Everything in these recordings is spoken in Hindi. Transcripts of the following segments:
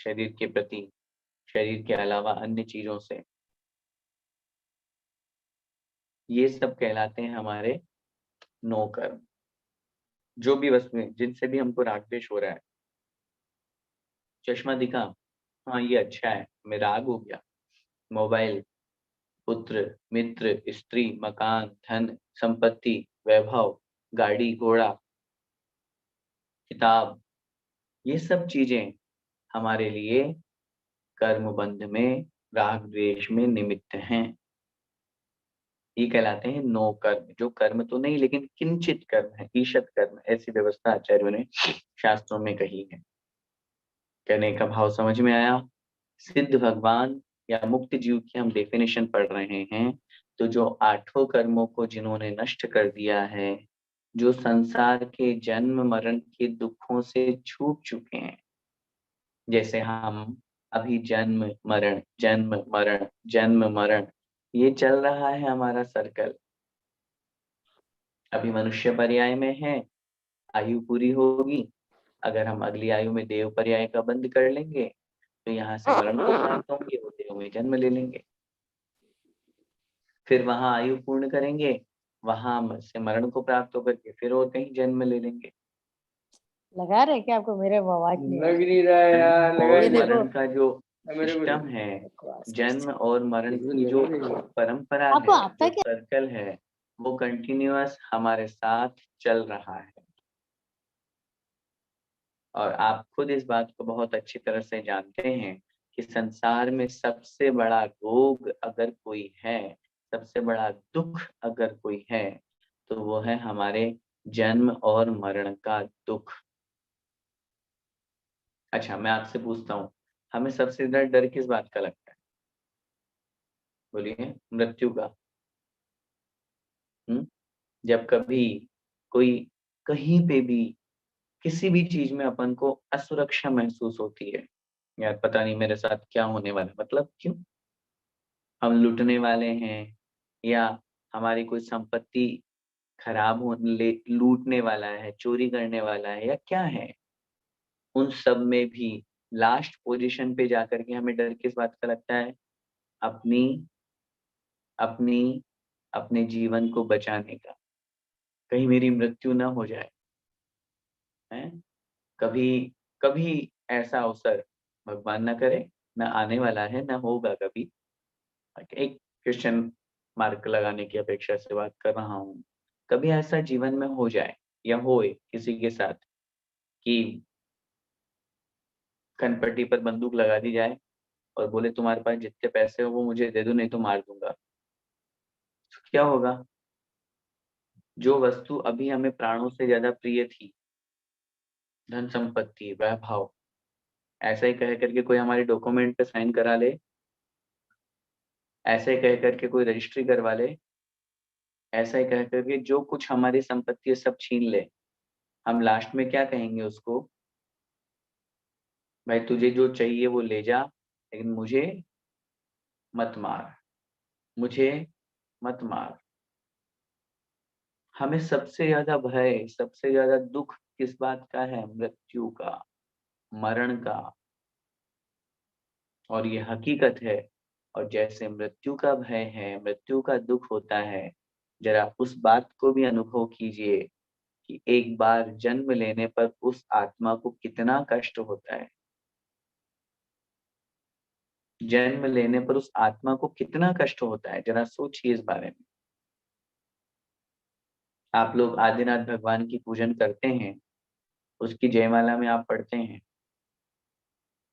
शरीर के प्रति, शरीर के अलावा अन्य चीजों से, ये सब कहलाते हैं हमारे 9 कर्म। जो भी वस्तुएं जिनसे भी हमको राग द्वेष हो रहा है, चश्मा दिखा, हाँ ये अच्छा है, मैं राग हो गया। मोबाइल, पुत्र, मित्र, स्त्री, मकान, धन, संपत्ति, वैभव, गाड़ी घोड़ा, किताब, ये सब चीजें हमारे लिए कर्म बंध में, राग द्वेष में निमित्त हैं। ये कहलाते हैं 9 कर्म, जो कर्म तो नहीं लेकिन किंचित कर्म है, ईशत कर्म, ऐसी व्यवस्था आचार्यों ने शास्त्रों में कही है। कहने का भाव समझ में आया? सिद्ध भगवान या मुक्त जीव की हम डेफिनेशन पढ़ रहे हैं, तो जो 8 कर्मों को जिन्होंने नष्ट कर दिया है, जो संसार के जन्म मरण के दुखों से छूट चुके हैं, जैसे हम अभी जन्म मरण जन्म मरण जन्म मरण, ये चल रहा है हमारा सर्कल। अभी मनुष्य पर्याय में है, आयु पूरी होगी, अगर हम अगली आयु में देव पर्याय का बंद कर लेंगे तो यहाँ से मरण को प्राप्त होंगे, वो देव में जन्म ले लेंगे, फिर वहां आयु पूर्ण करेंगे, वहां से मरण को प्राप्त होकर के फिर और कहीं जन्म ले लेंगे। लगा रहे क्या आपको? मेरे आवाज नहीं लग नहीं रहा है यार, लगा और ही नहीं। मरण का जो मेरे को सिस्टम है, बकवास जन्म और मरण की जो परंपरा आपको है, आता जो क्या? सर्कल है, वो कंटिन्यूअस हमारे साथ चल रहा है। और आप खुद इस बात को बहुत अच्छी तरह से जानते हैं कि संसार में सबसे बड़ा रोग अगर कोई है, सबसे बड़ा दुख अगर कोई है, तो वो है हमारे जन्म और मरण का दुख। अच्छा, मैं आपसे पूछता हूँ, हमें सबसे ज्यादा डर किस बात का लगता है? बोलिए। मृत्यु का। जब कभी कोई कहीं पे भी किसी भी चीज में अपन को असुरक्षा महसूस होती है, यार पता नहीं मेरे साथ क्या होने वाला है, मतलब क्यों? हम लूटने वाले हैं, या हमारी कोई संपत्ति खराब होने, लूटने वाला है, चोरी करने वाला है, या क्या है? उन सब में भी लास्ट पोजीशन पे जाकर के हमें डर किस बात का लगता है? अपनी अपनी अपने जीवन को बचाने का, कहीं मेरी मृत्यु ना हो जाए। है, कभी कभी ऐसा अवसर भगवान ना करे, ना आने वाला है, ना होगा कभी। एक क्वेश्चन मार्क लगाने की अपेक्षा से बात कर रहा हूँ। कभी ऐसा जीवन में हो जाए या होए किसी के साथ कि कनपट्टी पर बंदूक लगा दी जाए और बोले तुम्हारे पास जितने पैसे हो वो मुझे दे दो, नहीं तो मार दूंगा, तो क्या होगा? जो वस्तु अभी हमें प्राणों से ज्यादा प्रिय थी, धन संपत्ति वैभव, ऐसा ही कह करके कोई हमारे डॉक्यूमेंट पे साइन करा ले, ऐसे कह करके कोई रजिस्ट्री करवा ले, ऐसा ही कह करके जो कुछ हमारी संपत्ति है सब छीन ले, हम लास्ट में क्या कहेंगे उसको? भाई तुझे जो चाहिए वो ले जा, लेकिन मुझे मत मार, मुझे मत मार। हमें सबसे ज्यादा भय, सबसे ज्यादा दुख किस बात का है? मृत्यु का, मरण का। और ये हकीकत है। और जैसे मृत्यु का भय है, मृत्यु का दुख होता है, जरा उस बात को भी अनुभव कीजिए कि एक बार जन्म लेने पर उस आत्मा को कितना कष्ट होता है। जन्म लेने पर उस आत्मा को कितना कष्ट होता है, जरा सोचिए इस बारे में। आप लोग आदिनाथ भगवान की पूजन करते हैं, उसकी जयमाला में आप पढ़ते हैं,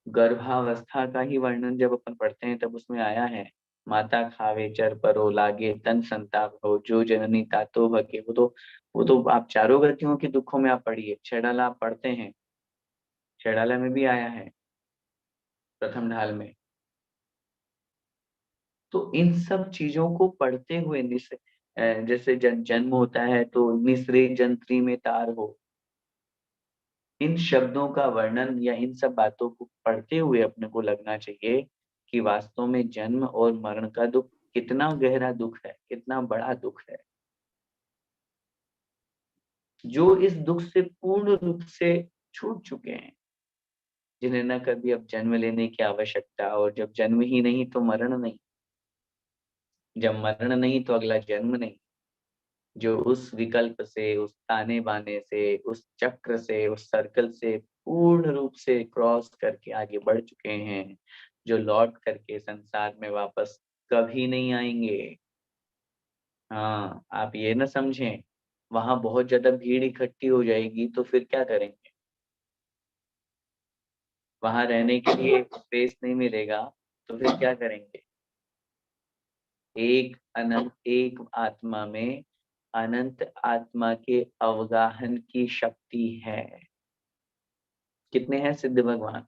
गर्भावस्था का ही वर्णन जब अपन पढ़ते हैं तब उसमें आया है, माता खावे चर परो लागे तन संताप हो जो जननी तातो भगे। वो तो आप चारों गतियों के दुखों में आप पढ़िए, छेड़ाला आप पढ़ते हैं, छेड़ाला में भी आया है प्रथम ढाल में। तो इन सब चीजों को पढ़ते हुए जैसे जन्म होता है तो निसरे जंत्री में तार हो, इन शब्दों का वर्णन या इन सब बातों को पढ़ते हुए अपने को लगना चाहिए कि वास्तव में जन्म और मरण का दुख कितना गहरा दुख है, कितना बड़ा दुख है। जो इस दुख से पूर्ण रूप से छूट चुके हैं, जिन्हें न कभी अब जन्म लेने की आवश्यकता, और जब जन्म ही नहीं तो मरण नहीं, जब मरण नहीं तो अगला जन्म नहीं, जो उस विकल्प से, उस ताने बाने से, उस चक्र से, उस सर्कल से पूर्ण रूप से क्रॉस करके आगे बढ़ चुके हैं, जो लौट करके संसार में वापस कभी नहीं आएंगे। हाँ, आप ये ना समझें, वहां बहुत ज्यादा भीड़ इकट्ठी हो जाएगी तो फिर क्या करेंगे? वहां रहने के लिए स्पेस नहीं मिलेगा तो फिर क्या करेंगे? एक आत्मा में अनंत आत्मा के अवगाहन की शक्ति है। कितने हैं सिद्ध भगवान?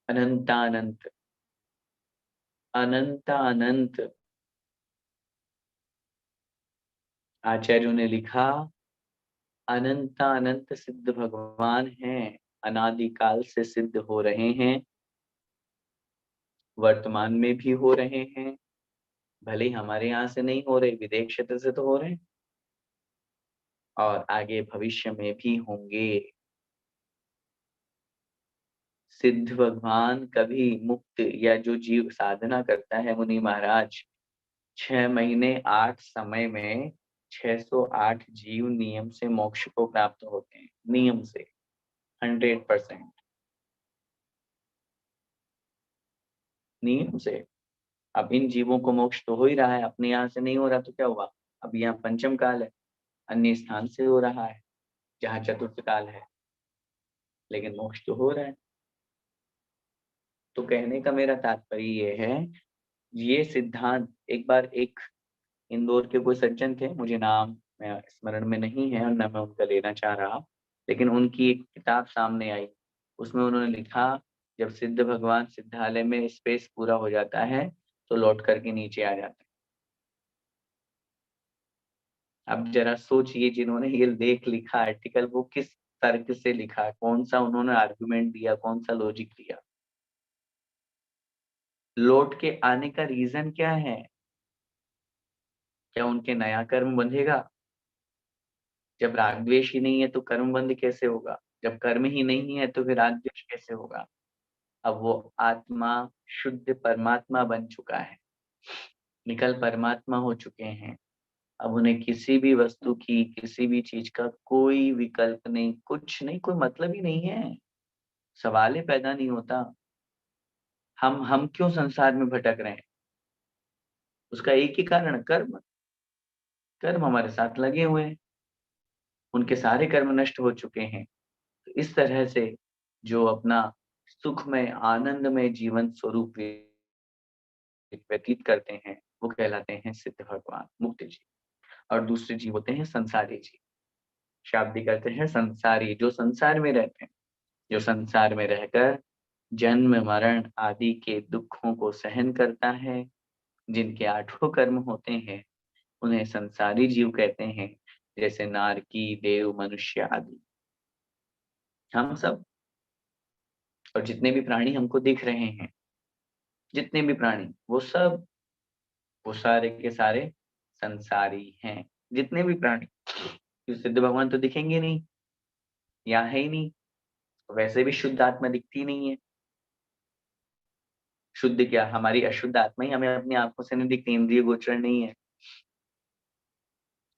अनंतानंत, अनंतानंत। आचार्यों ने लिखा, अनंतानंत सिद्ध भगवान हैं, अनादिकाल से सिद्ध हो रहे हैं, वर्तमान में भी हो रहे हैं, भले ही हमारे यहाँ से नहीं हो रहे, विदेश क्षेत्र से तो हो रहे हैं, और आगे भविष्य में भी होंगे। सिद्ध भगवान कभी मुक्त, या जो जीव साधना करता है मुनि महाराज, 6 महीने 8 समय में 608 जीव नियम से मोक्ष को प्राप्त होते हैं, नियम से, 100% नियम से। अब इन जीवों को मोक्ष तो हो ही रहा है, अपने यहाँ से नहीं हो रहा तो क्या हुआ? अब यहाँ पंचम काल है, अन्य स्थान से हो रहा है जहाँ चतुर्थ काल है, लेकिन मोक्ष तो हो रहा है। तो कहने का मेरा तात्पर्य ये है, ये सिद्धांत, एक बार एक इंदौर के कोई सज्जन थे, मुझे नाम मैं स्मरण में नहीं है और न मैं उनका लेना चाह रहा, लेकिन उनकी एक किताब सामने आई, उसमें उन्होंने लिखा, जब सिद्ध भगवान सिद्धालय में स्पेस पूरा हो जाता है तो लौट करके नीचे आ जाते हैं। अब जरा सोचिए, जिन्होंने ये लेख लिखा आर्टिकल, वो किस तर्क से लिखा, कौन सा उन्होंने आर्गुमेंट दिया, कौन सा लॉजिक दिया? लौट के आने का रीजन क्या है? क्या उनके नया कर्म बंधेगा? जब राग द्वेष ही नहीं है तो कर्म बंध कैसे होगा? जब कर्म ही नहीं है तो फिर राग द्वेष कैसे होगा? अब वो आत्मा शुद्ध परमात्मा बन चुका है, निकल परमात्मा हो चुके हैं। अब उन्हें किसी भी वस्तु की, किसी भी चीज का कोई विकल्प नहीं, कुछ नहीं, कोई मतलब ही नहीं है, सवाल ही पैदा नहीं होता। हम क्यों संसार में भटक रहे हैं? उसका एक ही कारण, कर्म। कर्म हमारे साथ लगे हुए हैं, उनके सारे कर्म नष्ट हो चुके हैं। तो इस तरह से जो अपना सुखमय आनंदमय जीवन स्वरूप व्यतीत करते हैं, वो कहलाते हैं सिद्ध भगवान, मुक्त जीव। और दूसरे जीव होते हैं संसारी जीव, शाब्दिक अर्थ है संसारी, जो संसार में रहते हैं, जो संसार में रहकर जन्म मरण आदि के दुखों को सहन करता है, जिनके 8 कर्म होते हैं, उन्हें संसारी जीव कहते हैं, जैसे नारकी, देव, मनुष्य आदि। हम सब और जितने भी प्राणी हमको दिख रहे हैं, जितने भी प्राणी, वो सब, वो सारे के सारे संसारी हैं, जितने भी प्राणी। क्यों? सिद्ध भगवान तो दिखेंगे नहीं, यहाँ है ही नहीं, वैसे भी शुद्ध आत्मा दिखती नहीं है। शुद्ध क्या, हमारी अशुद्ध आत्मा ही हमें अपनी आंखों से नहीं दिखती, इंद्रिय गोचर नहीं है।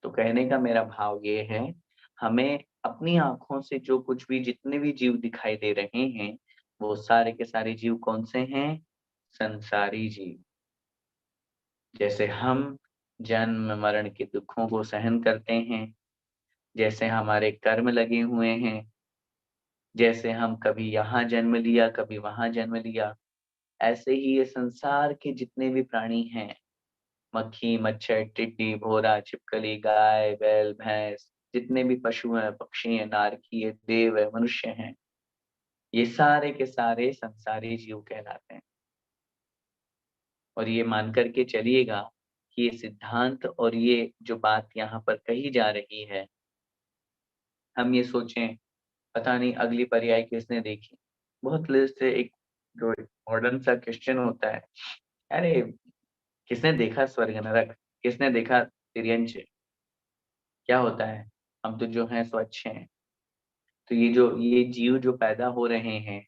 तो कहने का मेरा भाव ये है, हमें अपनी आंखों से जो कुछ भी, जितने भी जीव दिखाई दे रहे हैं, वो सारे के सारे जीव कौन से हैं? संसारी जीव। जैसे हम जन्म मरण के दुखों को सहन करते हैं, जैसे हमारे कर्म लगे हुए हैं, जैसे हम कभी यहाँ जन्म लिया, कभी वहां जन्म लिया, ऐसे ही ये संसार के जितने भी प्राणी हैं, मक्खी, मच्छर, टिड्डी, भौरा, छिपकली, गाय, बैल, भैंस, जितने भी पशु हैं, पक्षी हैं, नारकी है, देव है, मनुष्य हैं, ये सारे के सारे संसारी जीव कहलाते हैं। और ये मान करके चलिएगा कि ये सिद्धांत और ये जो बात यहाँ पर कही जा रही है, हम ये सोचें, पता नहीं अगली पर्याय किसने देखी। बहुत लिस्ट से एक जो मॉडर्न सा क्वेश्चन होता है, अरे किसने देखा स्वर्ग नरक, किसने देखा तिर्यंच? क्या होता है, हम तो जो हैं सो अच्छे हैं। तो ये जीव जो पैदा हो रहे हैं,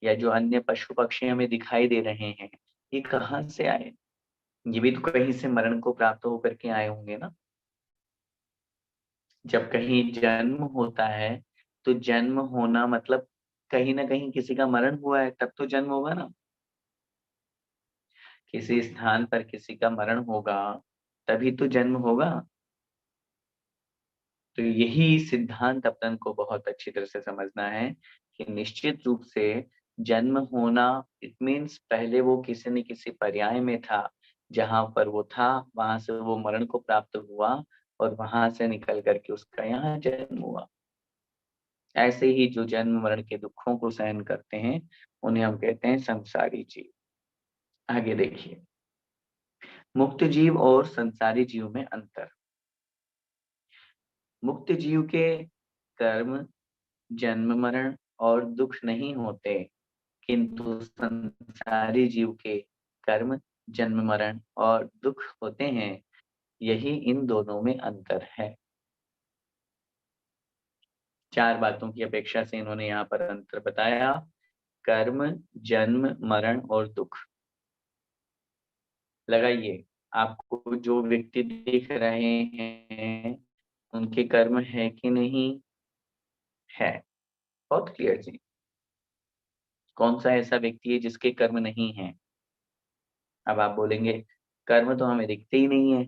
या जो अन्य पशु पक्षी हमें दिखाई दे रहे हैं, ये कहाँ से आए? ये भी तो कहीं से मरण को प्राप्त होकर के आए होंगे ना। जब कहीं जन्म होता है तो जन्म होना मतलब कहीं ना कहीं किसी का मरण हुआ है, तब तो जन्म होगा ना। किसी स्थान पर किसी का मरण होगा तभी तो जन्म होगा। तो यही सिद्धांत अपन को बहुत अच्छी तरह से समझना है कि निश्चित रूप से जन्म होना इट मीन्स पहले वो किसी न किसी पर्याय में था, जहां पर वो था वहां से वो मरण को प्राप्त हुआ और वहां से निकल करके उसका यहाँ जन्म हुआ। ऐसे ही जो जन्म मरण के दुखों को सहन करते हैं उन्हें हम कहते हैं संसारी जीव। आगे देखिए, मुक्त जीव और संसारी जीव में अंतर। मुक्त जीव के कर्म जन्म मरण और दुख नहीं होते, किंतु संसारी जीव के कर्म जन्म मरण और दुख होते हैं। यही इन दोनों में अंतर है। चार बातों की अपेक्षा से इन्होंने यहाँ पर अंतर बताया। कर्म जन्म मरण और दुख। लगाइए, आपको जो व्यक्ति दिख रहे हैं उनके कर्म है कि नहीं? है। बहुत क्लियर जी। कौन सा ऐसा व्यक्ति है जिसके कर्म नहीं है? अब आप बोलेंगे कर्म तो हमें दिखते ही नहीं है।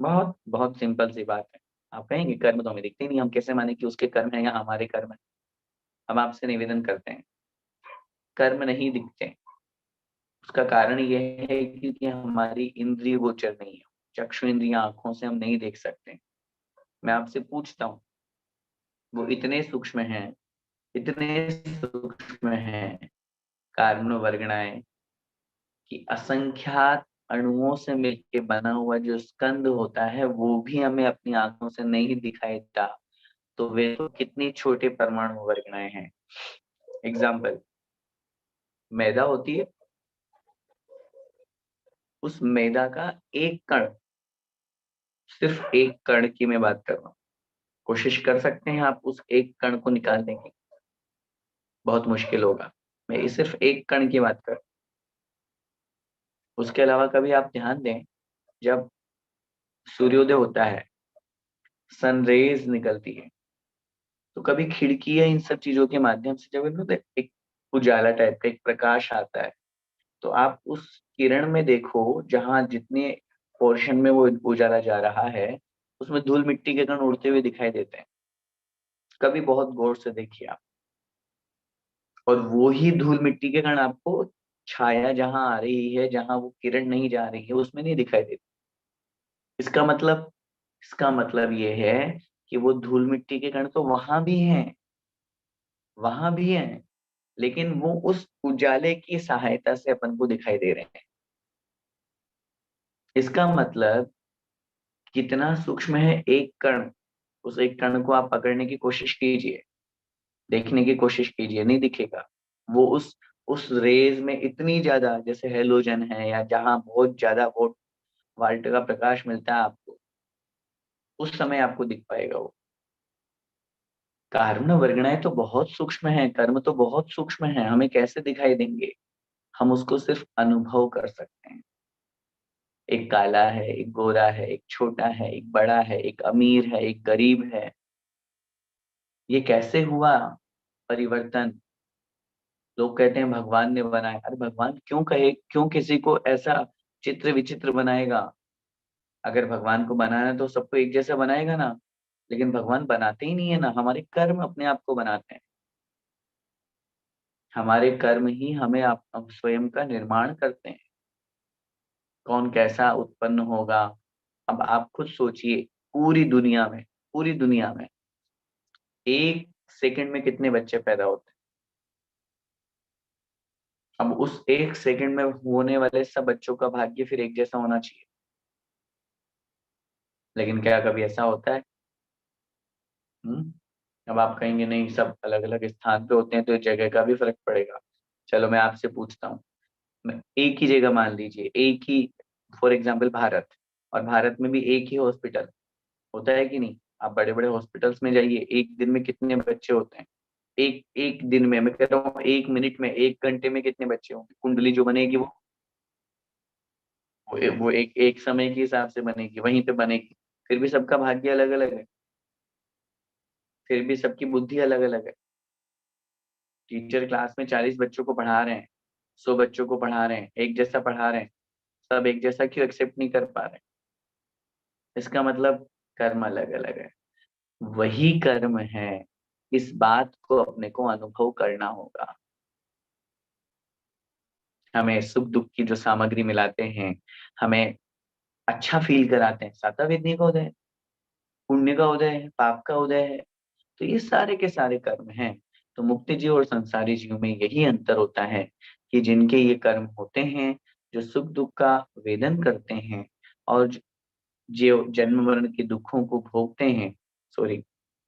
बहुत बहुत सिंपल सी बात है। आप कहेंगे कर्म तो हमें दिखते ही नहीं, हम कैसे माने कि उसके कर्म है या हमारे कर्म है? हम आपसे निवेदन करते हैं, कर्म नहीं दिखते। उसका कारण यह है क्योंकि हमारी इंद्रिय गोचर नहीं है। चक्षु इंद्रियां, आंखों से हम नहीं देख सकते। मैं आपसे पूछता हूँ, वो इतने सूक्ष्म हैं, इतने सूक्ष्म हैं कार्बन वर्गणाएं, कि असंख्यात अणुओं से मिलके बना हुआ जो स्कंद होता है वो भी हमें अपनी आंखों से नहीं दिखाई देता। तो वे तो कितनी छोटे परमाणु वर्गणाएं हैं। एग्जाम्पल, मैदा होती है, उस मैदा का एक कण, सिर्फ एक कण की मैं बात कर रहा हूँ, कोशिश कर सकते हैं आप उस एक कण को निकालने की? बहुत मुश्किल होगा। मैं इस सिर्फ एक कण की बात कर। उसके अलावा कभी आप ध्यान दें, जब सूर्योदय होता है, सनरेज निकलती है, तो कभी खिड़की या इन सब चीजों के माध्यम से जब इनमें एक उजाला टाइप का एक प्रकाश आता है, तो आप उस किरण में देखो, जहां जितने पोर्शन में वो उजाला जा रहा है उसमें धूल मिट्टी के कण उड़ते हुए दिखाई देते हैं। कभी बहुत गौर से देखिए आप। और वो ही धूल मिट्टी के कण आपको छाया जहां आ रही है, जहां वो किरण नहीं जा रही है, उसमें नहीं दिखाई देती। इसका मतलब, इसका मतलब ये है कि वो धूल मिट्टी के कण तो वहां भी हैं, वहां भी हैं, लेकिन वो उस उजाले की सहायता से अपन को दिखाई दे रहे हैं। इसका मतलब कितना सूक्ष्म है एक कण। उस एक कण को आप पकड़ने की कोशिश कीजिए, देखने की कोशिश कीजिए, नहीं दिखेगा। वो उस रेज में इतनी ज्यादा, जैसे हेलोजन है या जहां बहुत ज्यादा वोट वाल्ट का प्रकाश मिलता है आपको, उस समय आपको दिख पाएगा वो। कारण वर्गणाएं तो बहुत सूक्ष्म है, कर्म तो बहुत सूक्ष्म है, हमें कैसे दिखाई देंगे? हम उसको सिर्फ अनुभव कर सकते हैं। एक काला है, एक गोरा है, एक छोटा है, एक बड़ा है, एक अमीर है, एक गरीब है। ये कैसे हुआ परिवर्तन? लोग कहते हैं भगवान ने बनाया। अरे भगवान क्यों कहे, क्यों किसी को ऐसा चित्र विचित्र बनाएगा? अगर भगवान को बनाना है तो सबको एक जैसा बनाएगा ना। लेकिन भगवान बनाते ही नहीं है ना, हमारे कर्म अपने आप को बनाते हैं। हमारे कर्म ही हमें आप स्वयं का निर्माण करते हैं। कौन कैसा उत्पन्न होगा? अब आप खुद सोचिए, पूरी दुनिया में, पूरी दुनिया में एक सेकंड में कितने बच्चे पैदा होते हैं? अब उस एक सेकंड में होने वाले सब बच्चों का भाग्य फिर एक जैसा होना चाहिए, लेकिन क्या कभी ऐसा होता है? हम्म। अब आप कहेंगे नहीं, सब अलग अलग स्थान पे होते हैं तो जगह का भी फर्क पड़ेगा। चलो मैं आपसे पूछता हूँ, मैं एक ही जगह मान लीजिए, एक ही, फॉर एग्जाम्पल भारत, और भारत में भी एक ही हॉस्पिटल होता है कि नहीं? आप बड़े बड़े हॉस्पिटल्स में जाइए, एक दिन में कितने बच्चे होते हैं? एक एक दिन में, मैं कह रहा हूँ 1 मिनट में, 1 घंटे में कितने बच्चे होंगे? कुंडली जो बनेगी वो एक एक समय के हिसाब से बनेगी, वहीं पे बनेगी। फिर भी सबका भाग्य अलग अलग है, फिर भी सबकी बुद्धि अलग अलग है। टीचर क्लास में 40 बच्चों को पढ़ा रहे हैं, 100 बच्चों को पढ़ा रहे हैं, एक जैसा पढ़ा रहे हैं, सब एक जैसा क्यों एक्सेप्ट नहीं कर पा रहे? इसका मतलब कर्म अलग अलग है। वही कर्म है, इस बात को अपने को अनुभव करना होगा। हमें सुख दुख की जो सामग्री मिलाते हैं, हमें अच्छा फील कराते हैं, सातावेदनी का उदय है, पुण्य का उदय है, पाप का उदय है, तो ये सारे के सारे कर्म हैं। तो मुक्ति जीव और संसारी जीव में यही अंतर होता है कि जिनके ये कर्म होते हैं, जो सुख दुख का वेदन करते हैं और जो जन्म मरण के दुखों को भोगते हैं, सॉरी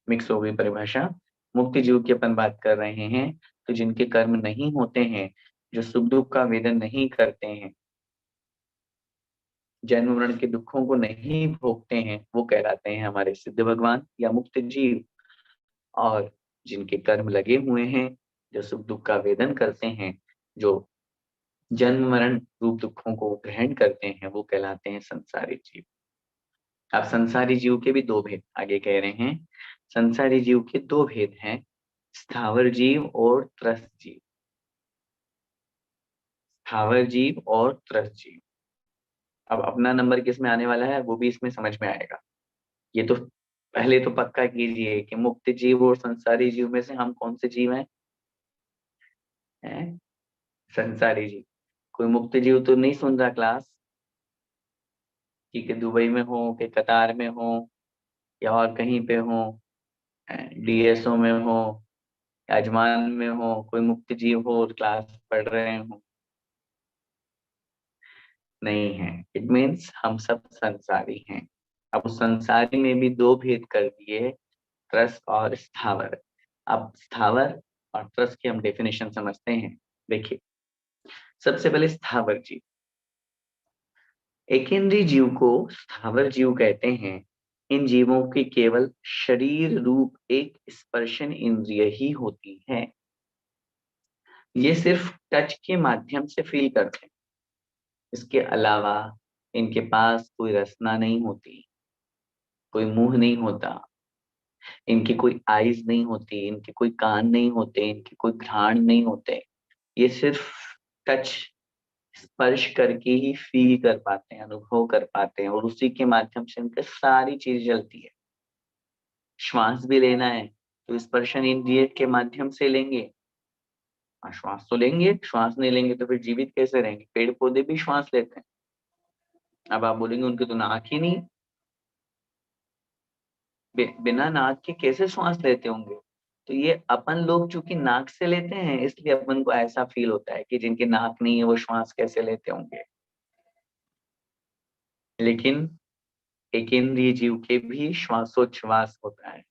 मिक्स हो गई परिभाषा, मुक्ति जीव की अपन बात कर रहे हैं। तो जिनके कर्म नहीं होते हैं, जो सुख दुख का वेदन नहीं करते हैं, जन्म मरण के दुखों को नहीं भोगते हैं, वो कहलाते हैं हमारे सिद्ध भगवान या मुक्त जीव। और जिनके कर्म लगे हुए हैं, जो सुख दुख का वेदन करते हैं, जो जन्म मरण रूप दुखों को ग्रहण करते हैं, वो कहलाते हैं संसारी जीव। अब संसारी जीव के भी दो भेद आगे कह रहे हैं। संसारी जीव के दो भेद हैं, स्थावर जीव और त्रस्त जीव। स्थावर जीव और त्रस्त जीव। अब अपना नंबर किस में आने वाला है वो भी इसमें समझ में आएगा। ये तो पहले तो पक्का कीजिए कि मुक्त जीव और संसारी जीव में से हम कौन से जीव हैं? संसारी जीव। कोई मुक्त जीव तो नहीं सुन रहा क्लास, कि दुबई में हो, कि कतार में हो, या और कहीं पे हो, डीएसओ में हो, अजमान में हो, कोई मुक्त जीव हो और क्लास पढ़ रहे हो? नहीं है। इट मीन्स हम सब संसारी हैं। अब उस संसारी में भी दो भेद कर दिए, त्रस्त और स्थावर। अब स्थावर और त्रस्त की हम डेफिनेशन समझते हैं। देखिए, सबसे पहले स्थावर जीव। एकेंद्रीय जीव को स्थावर जीव कहते हैं। इन जीवों की केवल शरीर रूप एक स्पर्शन इंद्रिय ही होती है। ये सिर्फ टच के माध्यम से फील करते हैं, इसके अलावा इनके पास कोई रसना नहीं होती, कोई मुंह नहीं होता, इनकी कोई आईज नहीं होती, इनके कोई कान नहीं होते, इनके कोई घ्राण नहीं होते। ये सिर्फ टच, स्पर्श करके ही फील कर पाते हैं, अनुभव कर पाते हैं, और उसी के माध्यम से इनके सारी चीज चलती है। श्वास भी लेना है तो स्पर्शन इंद्रिय के माध्यम से लेंगे। श्वास तो लेंगे, श्वास नहीं लेंगे तो फिर जीवित कैसे रहेंगे? पेड़ पौधे भी श्वास लेते हैं। अब आप बोलेंगे उनके तो नाक ही नहीं, बिना नाक के कैसे श्वास लेते होंगे? तो ये अपन लोग चूंकि नाक से लेते हैं, इसलिए अपन को ऐसा फील होता है कि जिनके नाक नहीं है वो श्वास कैसे लेते होंगे। लेकिन एक इंद्रिय जीव के भी श्वासोच्छ्वास होता है,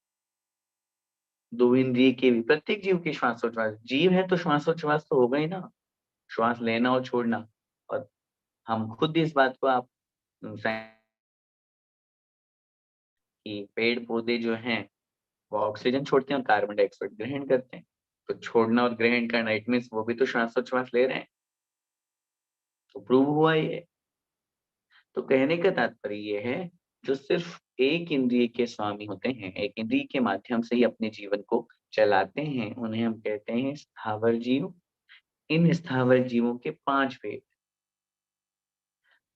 दो इंद्रिय के भी, प्रत्येक जीव की श्वासोच्छ्वास। जीव है तो श्वासोच्छ्वास तो होगा ही ना, श्वास लेना और छोड़ना। और हम खुद इस बात को आप कि पेड़ पौधे जो हैं वो ऑक्सीजन छोड़ते हैं और कार्बन डाइऑक्साइड ग्रहण करते हैं। तो छोड़ना और ग्रहण करना, इट मीन्स वो भी तो श्वासोच्छ्वास ले रहे हैं। तो प्रूव हुआ ये। तो कहने का तात्पर्य ये है, जो सिर्फ एक इंद्रिय के स्वामी होते हैं, एक इंद्रिय के माध्यम से ही अपने जीवन को चलाते हैं, उन्हें हम कहते हैं स्थावर जीव। इन स्थावर जीवों के 5 भेद: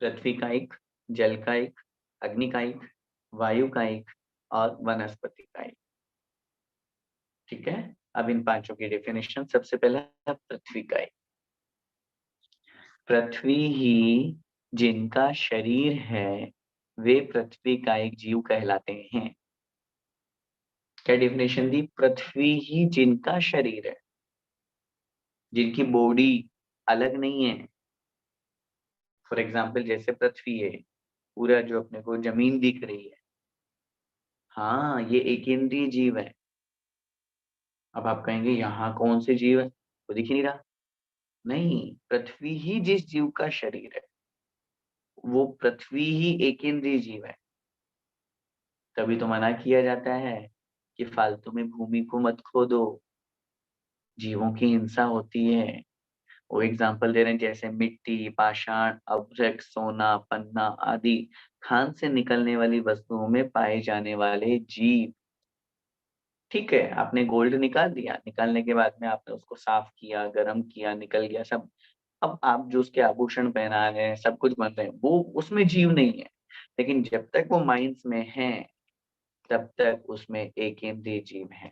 पृथ्वी कायिक, जल कायिक, अग्नि कायिक, वायु कायिक और वनस्पति कायिक। ठीक है। अब इन पांचों की डेफिनेशन, सबसे पहला है पृथ्वी कायिक। पृथ्वी ही जिनका शरीर है, वे पृथ्वी कायिक जीव कहलाते हैं। क्या डेफिनेशन दी? पृथ्वी ही जिनका शरीर है, जिनकी बॉडी अलग नहीं है। फॉर एग्जाम्पल, जैसे पृथ्वी है, पूरा जो अपने को जमीन दिख रही है, हाँ ये एक इंद्रिय जीव है। अब आप कहेंगे यहाँ कौन से जीव है, वो दिख ही नहीं रहा। नहीं, पृथ्वी ही जिस जीव का शरीर है, वो पृथ्वी ही एक इंद्रिय जीव है। तभी तो मना किया जाता है कि फालतू में भूमि को मत खोदो, जीवों की हिंसा होती है। वो एग्जाम्पल दे रहे हैं, जैसे मिट्टी, पाषाण, अभ्रक, सोना, पन्ना आदि खान से निकलने वाली वस्तुओं में पाए जाने वाले जीव। ठीक है, आपने गोल्ड निकाल दिया, निकालने के बाद में आपने उसको साफ किया, गर्म किया, निकल गया सब। अब आप जो उसके आभूषण पहना रहे हैं, सब कुछ बन रहे हैं, वो उसमें जीव नहीं है। लेकिन जब तक वो माइंस में है, तब तक उसमें एक इंद्रिय जीव है।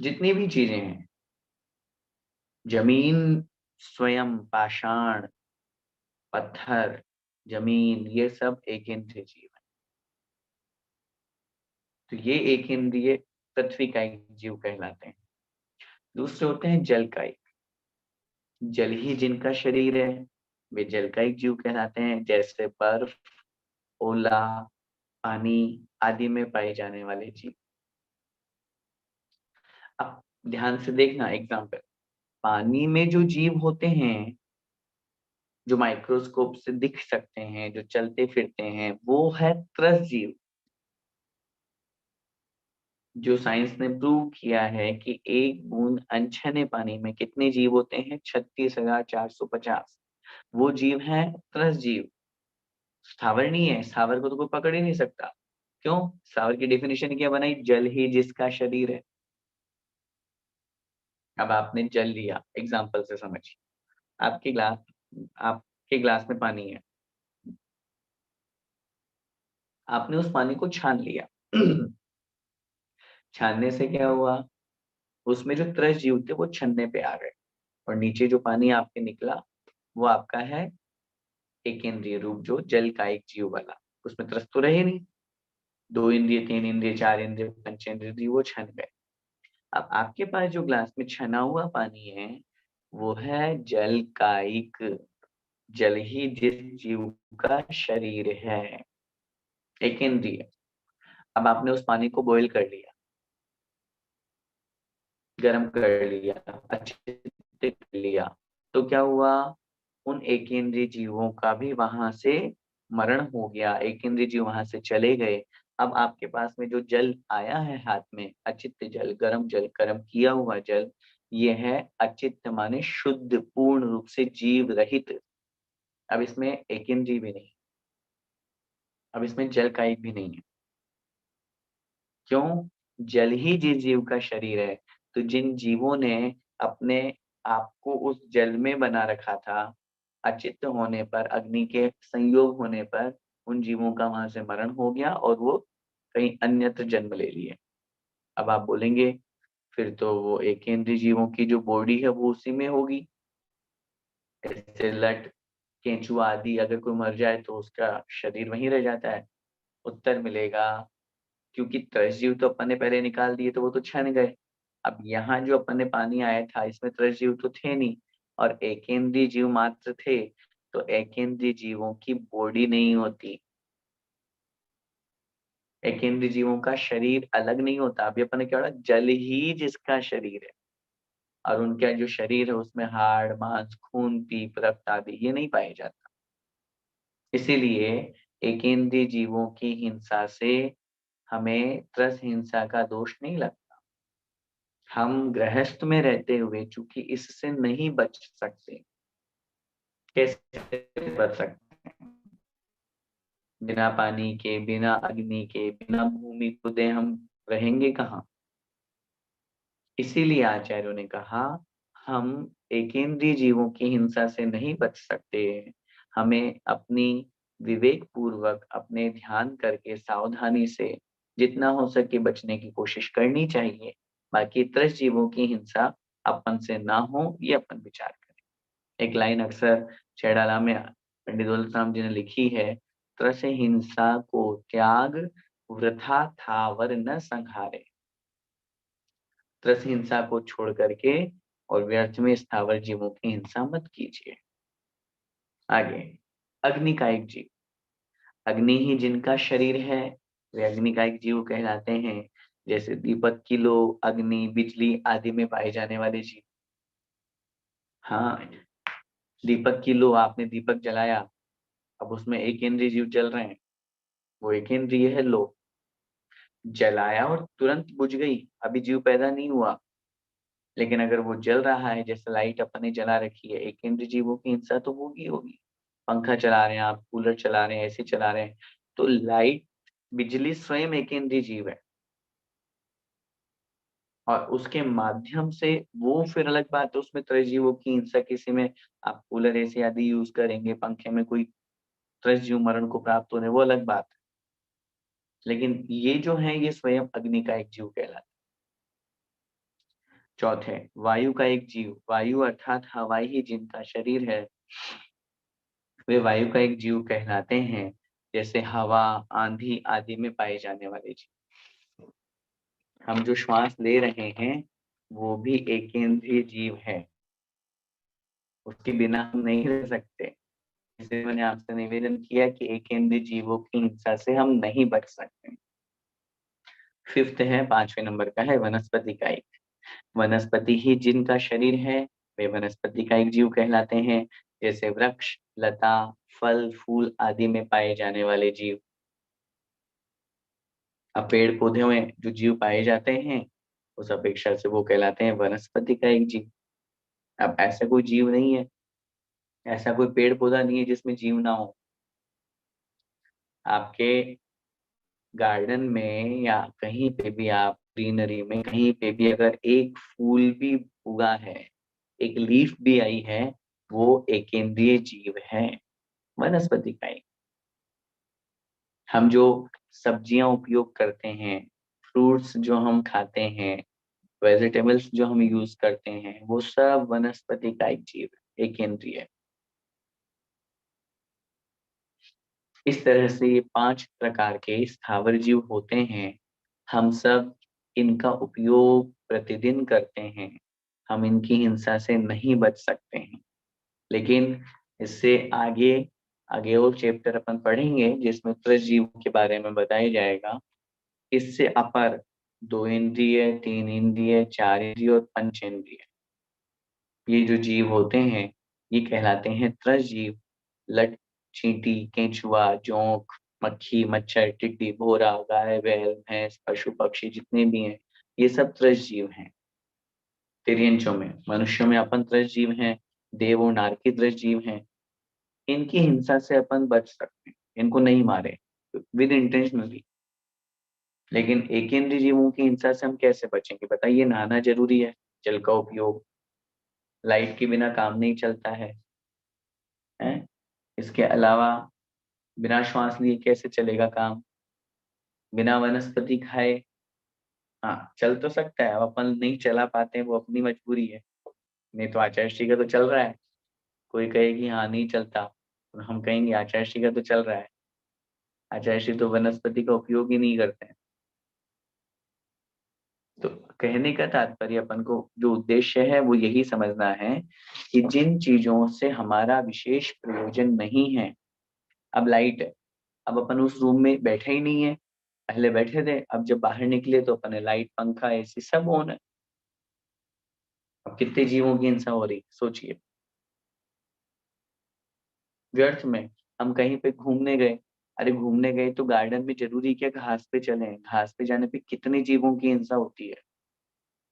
जितनी भी चीजें हैं, जमीन स्वयं, पाषाण, पत्थर, जमीन, ये सब एक इंद्रिय जीव है। तो ये एक इंद्रिय पृथ्वी का एक जीव कहलाते हैं। दूसरे होते हैं जल का एक। जल ही जिनका शरीर है, वे जल का एक जीव कहलाते हैं, जैसे बर्फ, ओला, पानी आदि में पाए जाने वाले जीव। अब ध्यान से देखना एग्जाम्पल, पानी में जो जीव होते हैं, जो माइक्रोस्कोप से दिख सकते हैं, जो चलते फिरते हैं, वो है त्रस जीव। जो साइंस ने प्रूव किया है कि एक बूंद अनछने पानी में कितने जीव होते हैं, 36,450। वो जीव है त्रस जीव। स्थावर नहीं है, स्थावर को तो कोई पकड़ ही नहीं सकता। क्यों? स्थावर की डेफिनेशन क्या बनाई, जल ही जिसका शरीर है। अब आपने जल लिया, एग्जाम्पल से समझिए। आपके ग्लास आपके ग्लास में पानी है, आपने उस पानी को छान लिया। छानने से क्या हुआ, उसमें जो त्रस जीव थे वो छन्ने पे आ गए, और नीचे जो पानी आपके निकला वो आपका है एक इंद्रिय रूप, जो जल का एक जीव वाला। उसमें त्रस तो रहे नहीं, 2 इंद्रिय, 3 इंद्रिय, 4 इंद्रिय, पंचेंद्रिय, वो छन गए। अब आपके पास जो ग्लास में छना हुआ पानी है, वो है जल कायिक। जल ही जिस जीव का शरीर है, एक इंद्रिय। अब आपने उस पानी को बॉईल कर लिया, गर्म कर लिया, अच्छे से कर लिया, तो क्या हुआ, उन एक इंद्रिय जीवों का भी वहां से मरण हो गया, एक इंद्रिय जीव वहां से चले गए। अब आपके पास में जो जल आया है हाथ में, अचित्त जल, गर्म किया हुआ जल, ये है अचित्त माने शुद्ध, पूर्ण रूप से जीव रहित। अब इसमें एक इंद्रिय भी नहीं, अब इसमें जल का एक भी नहीं है। क्यों? जल ही जिस जीव का शरीर है। तो जिन जीवों ने अपने आप को उस जल में बना रखा था, अचित्त होने पर, अग्नि के संयोग होने पर, उन जीवों का वहां से मरण हो गया और वो कहीं अन्यत्र जन्म ले लिए। अब आप बोलेंगे फिर तो वो एकेंद्रीय जीवों की जो बॉडी है वो उसी में होगी, जैसे लट, केंचुआ आदि, अगर कोई मर जाए तो उसका शरीर वहीं रह जाता है। उत्तर मिलेगा, क्योंकि त्रसजीव तो अपन ने पहले निकाल दिए, तो वो तो छन गए। अब यहाँ जो अपन ने पानी आया था, इसमें त्रसजीव तो थे नहीं, और एकेंद्रीय जीव मात्र थे। तो एकेंद्रीय जीवों की बॉडी नहीं होती, एकेंद्रीय जीवों का शरीर अलग नहीं होता। अभी अपन ने क्या बोला, जल ही जिसका शरीर है, और उनका जो शरीर है उसमें हाड़, मांस, खून, पीप, रक्त आदि ये नहीं पाए जाता। इसीलिए एकेंद्रीय जीवों की हिंसा से हमें त्रस हिंसा का दोष नहीं लगता। हम गृहस्थ में रहते हुए चूंकि इससे नहीं बच सकते, कैसे बच सकते हैं? बिना पानी के, बिना अग्नि के, बिना भूमि खुदे हम रहेंगे कहाँ? इसीलिए आचार्यों ने कहा, हम एकेंद्रीय जीवों की हिंसा से नहीं बच सकते। हमें अपनी विवेक पूर्वक, अपने ध्यान करके, सावधानी से जितना हो सके बचने की कोशिश करनी चाहिए। बाकी त्रस जीवों की हिंसा अपन से ना हो, ये अपन विचार करें। एक लाइन अक्सर छैड़ाला में पंडित दौलत राम जी ने लिखी है, त्रस हिंसा को त्याग, वृथा थावर न संहारे। त्रस हिंसा को छोड़ करके और व्यर्थ में स्थावर जीवों की हिंसा मत कीजिए। आगे, अग्नि का एक जीव। अग्नि ही जिनका शरीर है, वे अग्नि का एक जीव कहलाते हैं। जैसे दीपक की लो, अग्नि, बिजली आदि में पाए जाने वाले जीव। हाँ, दीपक की लो, आपने दीपक जलाया, अब उसमें एक इंद्रिय जीव जल रहे हैं, वो एक इंद्रिय है लो। जलाया और तुरंत बुझ गई, अभी जीव पैदा नहीं हुआ। लेकिन अगर वो जल रहा है, जैसे लाइट अपन ने जला रखी है, एक इंद्रिय जीवों की हिंसा तो होगी होगी। पंखा चला रहे हैं आप, कूलर चला रहे हैं, ऐसे चला रहे हैं, तो लाइट, बिजली स्वयं एक इंद्रिय जीव है। और उसके माध्यम से वो फिर अलग बात है, उसमें त्रयजीवों की हिंसा, किसी में आप कूलर एसी आदि यूज करेंगे, पंखे में कोई त्रयजीव मरण को प्राप्त होने, वो अलग बात है। लेकिन ये जो है, ये स्वयं अग्नि का एक जीव कहलाता है। चौथे, वायु का एक जीव, वायु अर्थात हवा ही जिनका शरीर है, वे वायु का एक जीव कहलाते हैं। जैसे हवा, आंधी आदि में पाए जाने वाले जीव। हम जो श्वास ले रहे हैं, वो भी एक इंद्रिय जीव है, उसके बिना हम नहीं रह सकते। इसलिए मैंने आपसे निवेदन किया कि एक इंद्रिय जीवों की हिंसा से हम नहीं बच सकते। फिफ्थ है, 5वें नंबर का है, वनस्पति का एक। वनस्पति ही जिनका शरीर है, वे वनस्पति का एक जीव कहलाते हैं। जैसे वृक्ष, लता, फल फूल आदि में पाए जाने वाले जीव। अब पेड़ पौधे में जो जीव पाए जाते हैं, उस अपेक्षा से वो कहलाते हैं वनस्पति का एक जीव। अब ऐसा कोई जीव नहीं है, ऐसा कोई पेड़ पौधा नहीं है जिसमें जीव ना हो। आपके गार्डन में या कहीं पे भी, आप ग्रीनरी में कहीं पे भी अगर एक फूल भी उगा है, एक लीफ भी आई है, वो एक इंद्रिय जीव है, वनस्पति का एक। हम जो सब्जियां उपयोग करते हैं, फ्रूट्स जो हम खाते हैं, वेजिटेबल्स जो हम यूज करते हैं, वो सब वनस्पति का एक जीव है, एक इंद्रिय है। इस तरह से ये 5 प्रकार के स्थावर जीव होते हैं। हम सब इनका उपयोग प्रतिदिन करते हैं। हम इनकी हिंसा से नहीं बच सकते हैं। लेकिन इससे आगे आगे और चैप्टर अपन पढ़ेंगे जिसमें त्रस जीवों के बारे में बताया जाएगा। इससे अपर 2 इंद्रिय, 3 इंद्रिय, 4 इंद्रिय और पंच इंद्रिय, ये जो जीव होते हैं, ये कहलाते हैं त्रस जीव। लट, चींटी, केंचुआ, जोंक, मक्खी, मच्छर, टिड्डी, भोरा, गाय, बैल, भैंस, पशु पक्षी जितने भी हैं, ये सब त्रस जीव हैं। तिर्यंचों में, मनुष्यों में अपन त्रस जीव हैं, देव और नारकी त्रस जीव हैं। इनकी हिंसा से अपन बच सकते हैं, इनको नहीं मारे विद इंटेंशनली। लेकिन एकेंद्रीय जीवों की हिंसा से हम कैसे बचेंगे बताइए? नहाना जरूरी है, जल का उपयोग, लाइट के बिना काम नहीं चलता है? इसके अलावा बिना श्वास लिए कैसे चलेगा काम? बिना वनस्पति खाए हाँ चल तो सकता है, अब अपन नहीं चला पाते हैं, वो अपनी मजबूरी है। नहीं तो आचार्य श्री का तो चल रहा है। कोई कहे कि हाँ नहीं चलता, और हम कहेंगे आचार्य श्री का तो चल रहा है। आचार्य श्री तो वनस्पति का उपयोग ही नहीं करते हैं। तो कहने का तात्पर्य, अपन को जो उद्देश्य है वो यही समझना है कि जिन चीजों से हमारा विशेष प्रयोजन नहीं है। अब लाइट है, अब अपन उस रूम में बैठे ही नहीं है, पहले बैठे थे, अब जब बाहर निकले तो अपन लाइट, पंखा, एसी सब ऑन है। अब कितने जीवों की हिंसा हो रही सोचिए, व्यर्थ में। हम कहीं पे घूमने गए, अरे घूमने गए तो गार्डन में जरूरी क्या घास पे चले? घास पे जाने पे कितने जीवों की हिंसा होती है।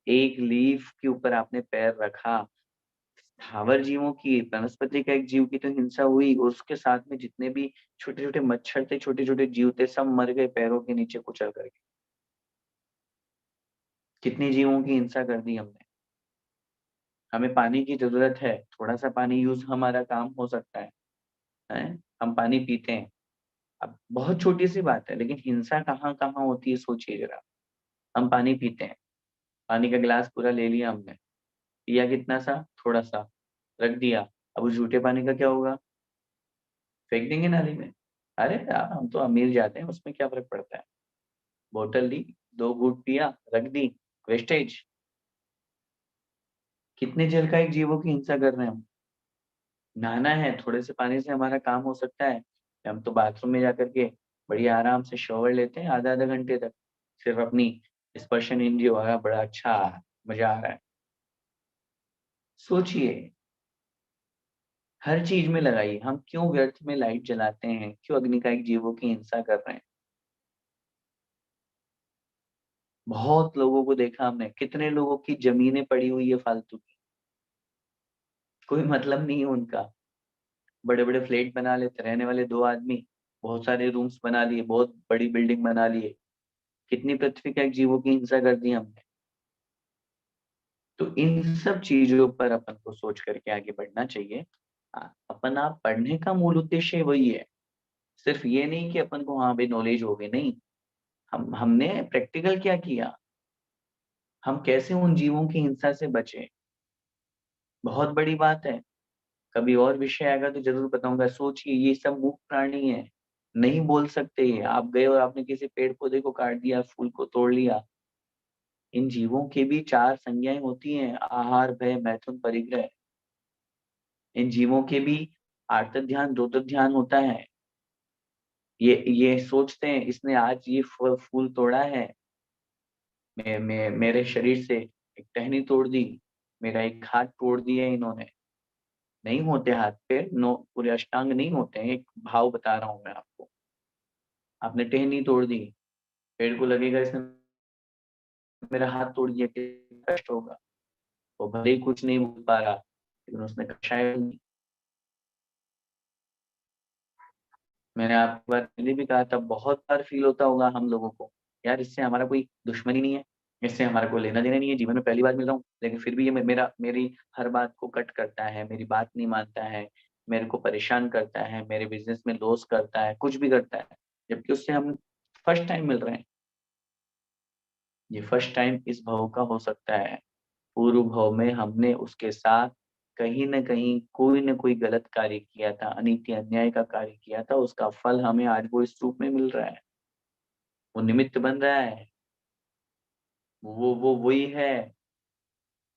एक लीफ के ऊपर आपने पैर रखा, स्थावर जीवों की, वनस्पति का एक जीव की तो हिंसा हुई, और उसके साथ में जितने भी छोटे छोटे मच्छर थे, छोटे छोटे जीव थे, सब मर गए पैरों के नीचे कुचल करके। कितने जीवों की हिंसा कर दी हमने। हमें पानी की जरूरत है, थोड़ा सा पानी यूज हमारा काम हो सकता है? हम पानी पीते हैं, अब बहुत छोटी सी बात है, लेकिन हिंसा कहाँ कहाँ होती है सोचिए जरा। हम पानी पीते हैं, पानी का गिलास पूरा ले लिया हमने, पिया कितना सा? थोड़ा सा, रख दिया। अब उस झूठे पानी का क्या होगा? फेंक देंगे नाली में। अरे यार हम तो अमीर जाते हैं, उसमें क्या फर्क पड़ता है? बोतल ली, 2 घूंट पिया, रख दी, वेस्टेज। कितने जल का एक जीवों की हिंसा कर रहे हैं हम। नहाना है, थोड़े से पानी से हमारा काम हो सकता है। हम तो बाथरूम में जाकर के बढ़िया आराम से शॉवर लेते हैं आधा आधा घंटे तक, सिर्फ अपनी स्पर्शन इंद्रिय हो रहा, बड़ा अच्छा मजा आ रहा है। सोचिए, हर चीज में लगाइए, हम क्यों व्यर्थ में लाइट जलाते हैं, क्यों अग्निकायिक जीवों की हिंसा कर रहे हैं? बहुत लोगों को देखा हमने, कितने लोगों की जमीनें पड़ी हुई है फालतू की, कोई मतलब नहीं है उनका। बड़े-बड़े फ्लैट बना लेते, रहने वाले 2 आदमी, बहुत सारे रूम्स बना लिए, बहुत बड़ी बिल्डिंग बना लिए। कितनी पृथ्वी के जीवों की हिंसा कर दी हमने। तो इन सब चीज़ों पर अपन को सोच करके आगे बढ़ना चाहिए। अपना पढ़ने का मूल उद्देश्य वही है। सिर्फ ये नहीं कि अपन को हाँ भाई नॉलेज हो गई, नहीं। हमने प्रैक्टिकल क्या किया? हम कैसे उन जीवों की हिंसा से बचे? बहुत बड़ी बात है। कभी और विषय आएगा तो ज़रूर बताऊँगा। सोचिए ये सब मूक प्राणी हैं, नहीं बोल सकते ये। आप गए और आपने किसी पेड़-पौधे को काट दिया, फूल को तोड़ लिया। इन जीवों के भी 4 संज्ञाएँ होती हैं, आहार, भय, मैथुन, परिग्रह। इन जीवों के भी आर्त ध्यान, रोदन ध्यान होता है। ये सोचते हैं इसने आज ये फूल तोड़ा है, मैं मेरे शरीर से एक टहनी तोड़ दी, मेरा एक हाथ तोड़ दिया इन्होंने। नहीं होते हाथ-पैर, नो पूरे अष्टांग नहीं होते हैं, एक भाव बता रहा हूँ मैं आपको। आपने टहनी तोड़ दी, पेड़ को लगेगा इसने मेरा हाथ तोड़ दिया, कितना कष्ट होगा। वो भले ही कुछ नहीं बोल पा रहा, लेकिन उसने शायद, मैंने आपको बार पहले भी कहा था, बहुत बार फ़ील होता होगा हम लोगों को, यार इससे हमारा कोई दुश्मनी नहीं है, इससे हमारा कोई लेना-देना नहीं है, जीवन में पहली बार मिल रहा हूँ, लेकिन फिर भी ये मेरी हर बात को कट करता है, मेरी बात नहीं मानता है, मेरे को परेशान करता है, मेरे बिज़नेस में लॉस करता है, कुछ भी करता है, जबकि उससे हम फर्स्ट टाइम मिल रहे हैं। ये फर्स्ट टाइम इस भव का हो सकता है। पूर्व भव में हमने उसके साथ कहीं न कहीं कोई न कोई गलत कार्य किया था, अनीति अन्याय का कार्य किया था, उसका फल हमें आज वो इस रूप में मिल रहा है। वो निमित्त बन रहा है। वो वही है,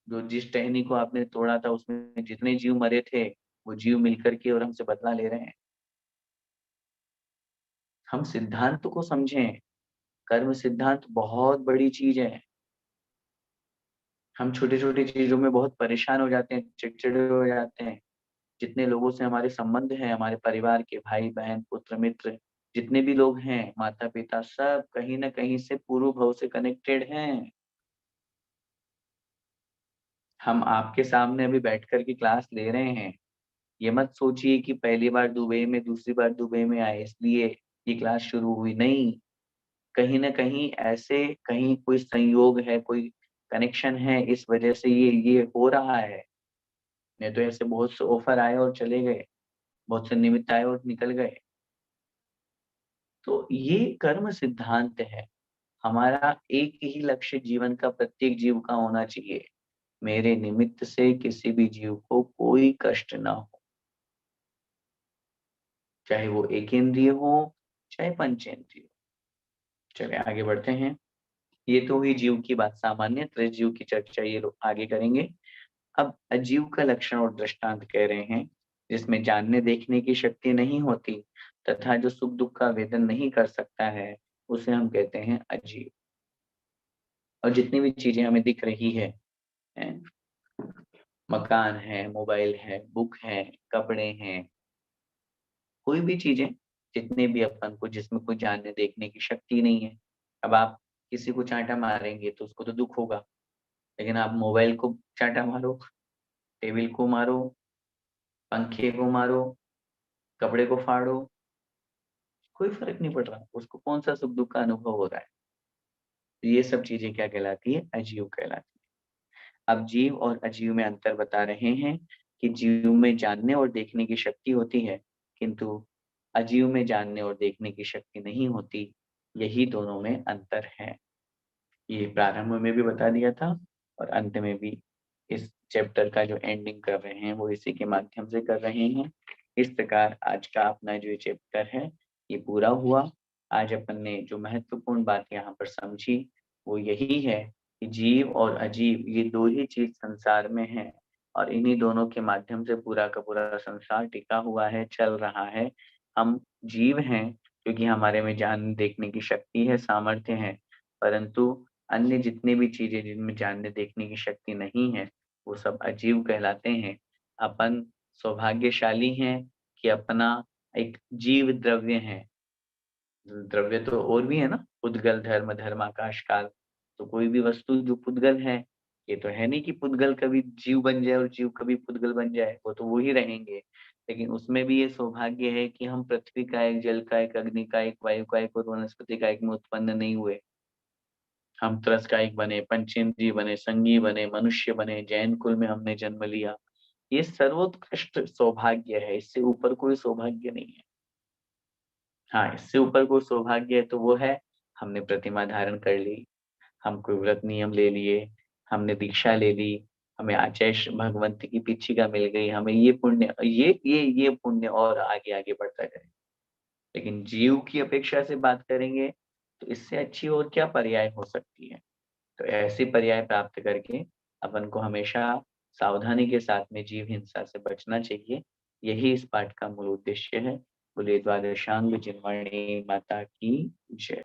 जो जिस टहनी को आपने तोड़ा था उसमें जितने जीव मरे थे, वो जीव मिलकर के और हमसे बदला ले रहे हैं। हम सिद्धांत को समझें, कर्म सिद्धांत बहुत बड़ी चीज़ है। हम छोटी-छोटी चीज़ों में बहुत परेशान हो जाते हैं, चिड़चिड़े हो जाते हैं। जितने लोगों से हमारे संबंध हैं, हमारे परिवार के भाई-बहन, पुत्र-मित्र, जितने भी लोग हैं, माता-पिता, सब कहीं न कहीं से पूर्व भव से कनेक्टेड हैं। हम आपके सामने अभी बैठ कर के क्लास ले रहे हैं। ये मत सोचिए कि पहली बार दुबई में, दूसरी बार दुबई में आए इसलिए ये क्लास शुरू हुई, नहीं। कहीं न कहीं ऐसे कहीं कोई संयोग है, कोई कनेक्शन है, इस वजह से ये हो रहा है। नहीं तो ऐसे बहुत से ऑफ़र आए और चले गए, बहुत से निमित्त आए और निकल गए। तो ये कर्म सिद्धांत है। हमारा एक ही लक्ष्य जीवन का प्रत्येक जीव का होना चाहिए। मेरे निमित्त से किसी भी जीव को कोई कष्ट ना हो, चाहे वो एकेंद्रिय हो, चाहे पंचेंद्रिय हो। चलिए आगे बढ़ते हैं। ये तो हुई जीव की बात सामान्य, त्रिजीव की चर्चा ये लोग आगे करेंगे। अब अजीव का लक्षण और दृष्टांत कह रहे हैं, जिसमें जानने देखने की शक्ति नहीं होती तथा जो सुख-दुःख का वेदन नहीं कर सकता है, उसे हम कहते हैं अजीव। और जितनी भी चीज़ें हमें दिख रही हैं, मकान है, मोबाइल है, बुक है, कपड़े हैं, कोई भी चीज़ें, जितने भी अपन को जिसमें कोई जानने देखने की शक्ति नहीं है। अब आप किसी को चाँटा मारेंगे तो उसको तो दुःख होगा, लेकिन आप मोबाइल को चाँटा मारो, टेबल को मारो, पंखे को मारो, कपड़े को फाड़ो, कोई फ़र्क नहीं पड़ रहा, उसको कौन-सा सुख-दुःख का अनुभव हो रहा है। तो ये सब चीज़ें क्या कहलाती है? अजीव कहलाती है। अब जीव और अजीव में अंतर बता रहे हैं कि जीव में जानने और देखने की शक्ति होती है, किंतु अजीव में जानने और देखने की शक्ति नहीं होती, यही दोनों में अंतर है। ये प्रारंभ में भी बता दिया था और अंत में भी इस चैप्टर का जो एंडिंग कर रहे हैं, वो इसी के माध्यम से कर रहे हैं। इस प्रकार आज का अपना जो ये चैप्टर है, ये पूरा हुआ। आज अपन ने जो महत्वपूर्ण बात यहाँ पर समझी, वो यही है कि जीव और अजीव ये 2 ही चीज़ संसार में हैं और इन्हीं दोनों के माध्यम से पूरा का पूरा संसार टिका हुआ है, चल रहा है। हम जीव हैं क्योंकि हमारे में जानने देखने की शक्ति है, सामर्थ्य है, परंतु अन्य जितनी भी चीज़ें जिनमें जानने देखने की शक्ति नहीं है, वो सब अजीव कहलाते हैं। अपन सौभाग्यशाली हैं कि अपना एक जीव द्रव्य है। द्रव्य तो और भी है ना, उद्गल, धर्म, धर्म, आकाश, काल। तो कोई भी वस्तु जो पुद्गल है, ये तो है नहीं कि पुद्गल कभी जीव बन जाए और जीव कभी पुद्गल बन जाए, वो तो वो ही रहेंगे। लेकिन उसमें भी ये सौभाग्य है कि हम पृथ्वी का एक, जल का एक, अग्नि का एक, वायु का एक और वनस्पति का एक में उत्पन्न नहीं हुए। हम त्रस्कायिक बने, पंचेंद्रिय बने, संगी बने, मनुष्य बने, जैन कुल में हमने जन्म लिया। ये सर्वोत्कृष्ट सौभाग्य है, इससे ऊपर कोई सौभाग्य नहीं है। हाँ, इससे ऊपर कोई सौभाग्य है तो वो है, हमने प्रतिमा धारण कर ली, हम कोई व्रत नियम ले लिए, हमने दीक्षा ले ली, हमें आचार्य भगवंत की पीछिका मिल गई, हमें ये पुण्य, ये पुण्य और आगे आगे बढ़ता जाए। लेकिन जीव की अपेक्षा से बात करेंगे तो इससे अच्छी और क्या पर्याय हो सकती है। तो ऐसे पर्याय प्राप्त करके अपन को हमेशा सावधानी के साथ में जीव हिंसा से बचना चाहिए। यही इस पाठ का मूल उद्देश्य है। बोले द्वादशांग जिनवाणी माता की जय।